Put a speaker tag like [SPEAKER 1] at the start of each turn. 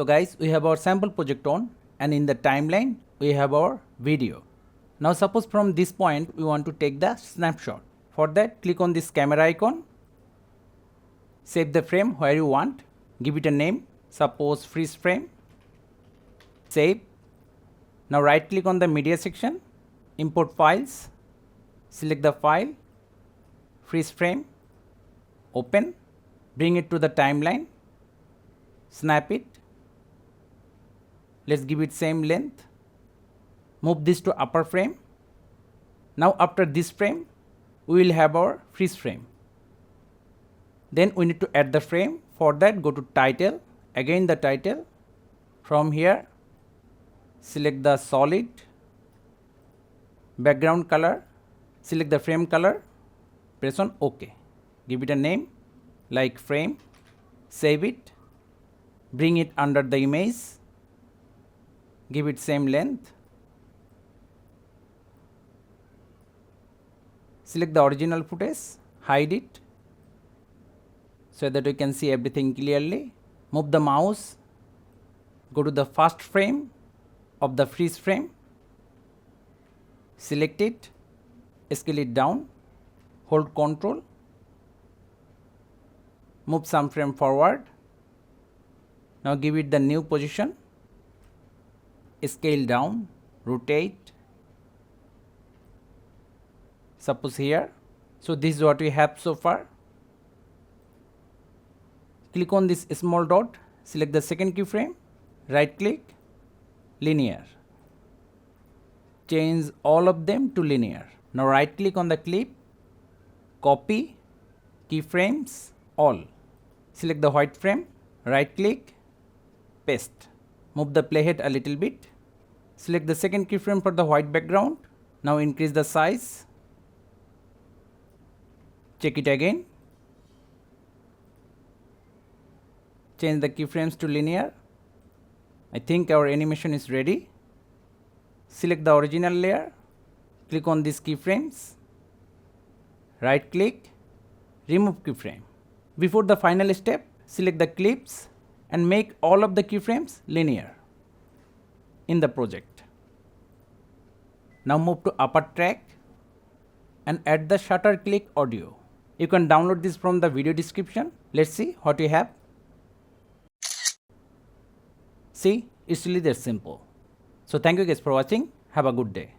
[SPEAKER 1] So guys, we have our sample project on, and in the timeline we have our video. Now suppose from this point we want to take the snapshot. For that, click on this camera icon, save the frame where you want, give it a name, suppose freeze frame, save. Now right click on the media section, import files, select the file, freeze frame, open, bring it to the timeline, snap it. Let's give it same length, move this to upper frame. Now after this frame we will have our freeze frame. Then we need to add the frame. For that, go to title, again the title. From here select the solid, background color, select the frame color, press on OK. Give it a name like frame, save it, bring it under the image, give it same length, select the original footage, hide it so that you can see everything clearly. Move the mouse, go to the first frame of the freeze frame, select it, scale it down, hold Ctrl, move some frame forward. Now give it the new position, scale down, rotate, suppose here. So this is what we have so far. Click on this small dot, select the second keyframe, right click, linear. Change all of them to linear. Now right click on the clip, copy, keyframes, all. Select the white frame, right click, paste. Move the playhead a little bit. Select the second keyframe for the white background. Now increase the size. Check it again. Change the keyframes to linear. I think our animation is ready. Select the original layer. Click on these keyframes. Right click, remove keyframe. Before the final step, select the clips and make all of the keyframes linear in the project. Now move to upper track and add the shutter click audio. You can download this from the video description. Let's see what we have. See, it's really that simple. So thank you guys for watching. Have a good day.